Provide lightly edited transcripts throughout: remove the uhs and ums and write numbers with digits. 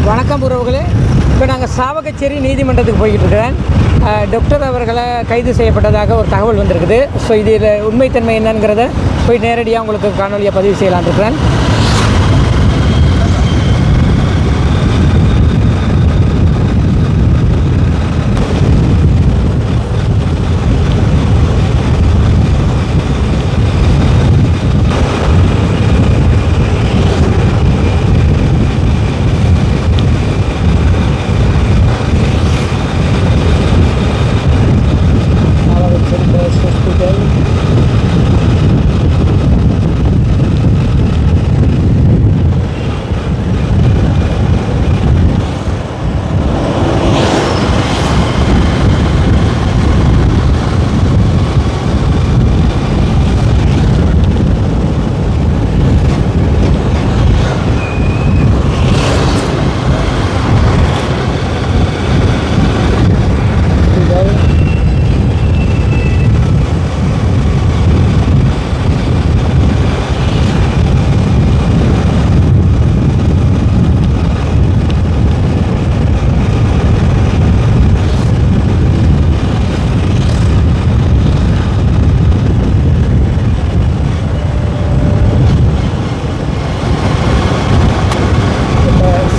வணக்கம் உறவுகளே. இப்போ நாங்கள் சாவகச்சேரி நீதிமன்றத்துக்கு போய்கிட்டு இருக்கிறேன். டாக்டர் அவர்களை கைது செய்யப்பட்டதாக ஒரு தகவல் வந்திருக்குது. ஸோ இதில் உண்மைத்தன்மை என்னங்கிறத போய் நேரடியாக உங்களுக்கு காணொலியை பதிவு செய்யலான் இருக்கிறேன்.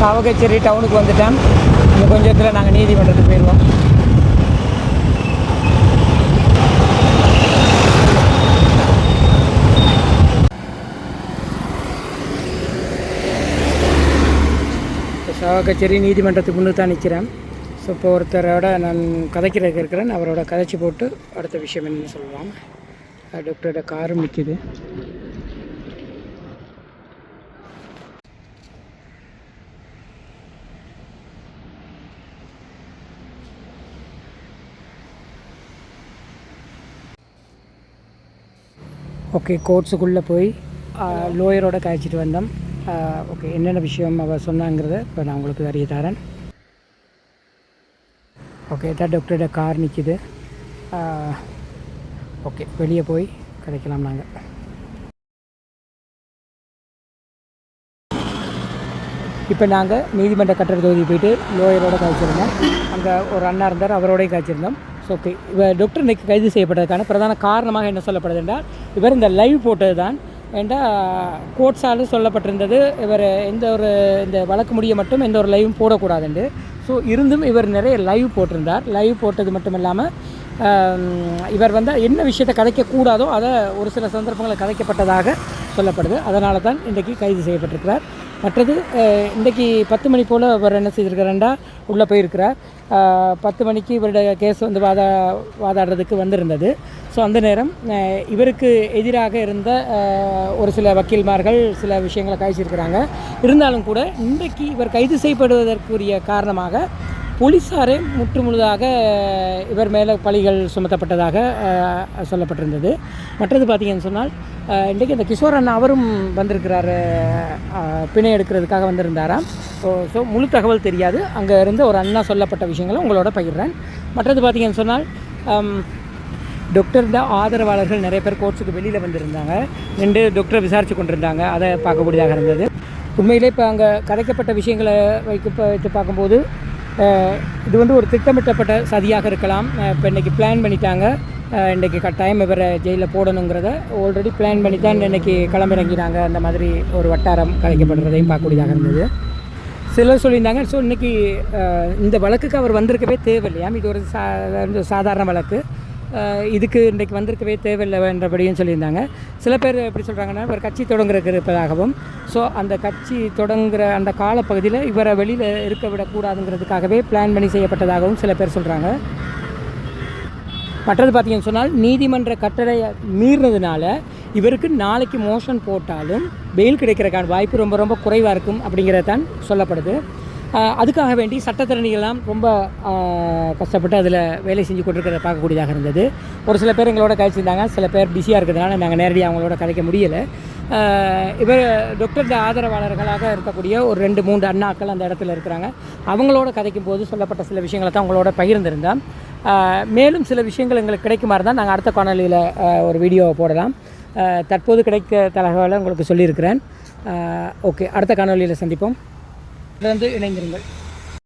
சாவகச்சேரி டவுனுக்கு வந்துட்டோம். இன்னும் கொஞ்சத்தில் நாங்கள் நீதிமன்றத்துக்கு போயிடுவோம். சாவகச்சேரி நீதிமன்றத்துக்கு முன்னு தான் நிற்கிறேன். ஸோ இப்போ ஒருத்தரோட நான் கதைக்கிறதுக்கு இருக்கிறேன். அவரோட கதைச்சி போட்டு அடுத்த விஷயம் என்னன்னு சொல்லலாம். டாக்டரோட காரும் நிற்கிது. ஓகே, கோர்ட்ஸுக்குள்ளே போய் லோயரோட கழிச்சிட்டு வந்தோம். ஓகே, என்னென்ன விஷயம் அவள் சொன்னாங்கிறத இப்போ நான் உங்களுக்கு அறிய தரேன். ஓகே, தான் டாக்டரோட கார் நிற்கிது. ஓகே, வெளியே போய் கிடைக்கலாம். நாங்கள் இப்போ நாங்கள் நீதிமன்ற கட்டட தொகுதி போயிட்டு லோயரோட காய்ச்சிருந்தோம். அங்கே ஒரு அண்ணா இருந்தார், அவரோடையும் காய்ச்சிருந்தோம். ஸோ ஓகே, இவர் டாக்டர் இன்றைக்கி கைது செய்யப்பட்டதுக்கான பிரதான காரணமாக என்ன சொல்லப்படுது என்றால், இவர் இந்த லைவ் போட்டது தான். ஏண்டா கோர்ட்ஸால் சொல்லப்பட்டிருந்தது இவர் இந்த வழக்கு முடிய மட்டும் எந்த ஒரு லைவும் போடக்கூடாதுண்டு. ஸோ இருந்தும் இவர் நிறைய லைவ் போட்டிருந்தார். லைவ் போட்டது மட்டும் இல்லாமல் இவர் என்ன விஷயத்தை கதைக்கக்கூடாதோ அதை ஒரு சில சந்தர்ப்பங்களில் கதைக்கப்பட்டதாக சொல்லப்படுது. அதனால தான் இன்றைக்கி கைது செய்யப்பட்டிருக்கிறார். மற்றது இன்றைக்கி 10 மணி போல் இவர் என்ன செய்திருக்கிறார்ண்டா உள்ளே போயிருக்கிறார். 10 மணிக்கு இவருடைய கேஸ் வாதாடுறதுக்கு வந்திருந்தது. ஸோ அந்த நேரம் இவருக்கு எதிராக இருந்த ஒரு சில வக்கீல்மார்கள் சில விஷயங்களை காய்ச்சிருக்கிறாங்க. இருந்தாலும் கூட இன்றைக்கு இவர் கைது செய்யப்படுவதற்குரிய காரணமாக போலீஸாரே முழுதாக இவர் மேலே பழிகள் சுமத்தப்பட்டதாக சொல்லப்பட்டிருந்தது. மற்றது பார்த்திங்கன்னு சொன்னால், இன்றைக்கி இந்த கிஷோர் அண்ணா அவரும் வந்திருக்கிறார், பிணை எடுக்கிறதுக்காக வந்திருந்தாராம். ஸோ முழு தகவல் தெரியாது. அங்கே இருந்த ஒரு அண்ணா சொல்லப்பட்ட விஷயங்களை உங்களோட பகிர்றேன். மற்றது பார்த்திங்கன்னு சொன்னால், டாக்டர் ஆதரவாளர்கள் நிறைய பேர் கோர்ட்ஸுக்கு வெளியில் வந்திருந்தாங்க. நின்று டாக்டரை விசாரித்து கொண்டிருந்தாங்க. அதை பார்க்கக்கூடியதாக இருந்தது. உண்மையிலே இப்போ அங்கே கதைக்கப்பட்ட விஷயங்களை வைத்து பார்க்கும்போது இது ஒரு திட்டமிட்டப்பட்ட சதியாக இருக்கலாம். இப்போ இன்றைக்கி பிளான் பண்ணிட்டாங்க. இன்றைக்கி கட்டாயம் இவரை ஜெயிலில் போடணுங்கிறத ஆல்ரெடி பிளான் பண்ணி தான் இன்றைக்கி களமிறங்கினாங்க. அந்த மாதிரி ஒரு வட்டாரம் கலைக்கப்படுறதையும் பார்க்கக்கூடியதாக இருந்தது. சிலர் சொல்லியிருந்தாங்க, ஸோ இன்றைக்கி இந்த வழக்குக்கு அவர் வந்திருக்கவே தேவையில்லையாம். இது ஒரு சாதாரண வழக்கு, இதுக்கு இன்றைக்கு வந்திருக்கவே தேவையில்லைன்றபடியும் சொல்லியிருந்தாங்க. சில பேர் எப்படி சொல்கிறாங்கன்னா, இவர் கட்சி தொடங்குறதுக்கு இருப்பதாகவும், ஸோ அந்த கட்சி தொடங்குகிற அந்த காலப்பகுதியில் இவரை வெளியில் இருக்க விடக்கூடாதுங்கிறதுக்காகவே பிளான் பண்ணி செய்யப்பட்டதாகவும் சில பேர் சொல்கிறாங்க. மற்றது பார்த்திங்கன்னு சொன்னால், நீதிமன்ற கட்டளை மீறினதுனால இவருக்கு நாளைக்கு மோஷன் போட்டாலும் பெயில் கிடைக்கிறதுக்கான வாய்ப்பு ரொம்ப ரொம்ப குறைவாக இருக்கும் அப்படிங்கிறது தான் சொல்லப்படுது. அதுக்காக வேண்டி சட்டத்திறனிகள்லாம் ரொம்ப கஷ்டப்பட்டு அதில் வேலை செஞ்சு கொண்டிருக்கிறத பார்க்கக்கூடியதாக இருந்தது. ஒரு சில பேர் எங்களோட கழிச்சிருந்தாங்க. சில பேர் பிஸியாக இருக்கிறதுனால நாங்கள் நேரடியாக அவங்களோட கதைக்க முடியலை. இவர் டாக்டர் ஆதரவாளர்களாக இருக்கக்கூடிய ஒரு 2-3 அண்ணாக்கள் அந்த இடத்துல இருக்கிறாங்க. அவங்களோட கதைக்கும் போது சொல்லப்பட்ட சில விஷயங்களை தான் அவங்களோட பகிர்ந்திருந்தோம். மேலும் சில விஷயங்கள் எங்களுக்கு கிடைக்குமாறு தான் நாங்கள் அடுத்த காணொலியில் ஒரு வீடியோவை போடலாம். தற்போது கிடைக்க தகவலை உங்களுக்கு சொல்லியிருக்கிறேன். ஓகே, அடுத்த காணொலியில் சந்திப்போம். தொடர்ந்து இணைந்திருங்கள்.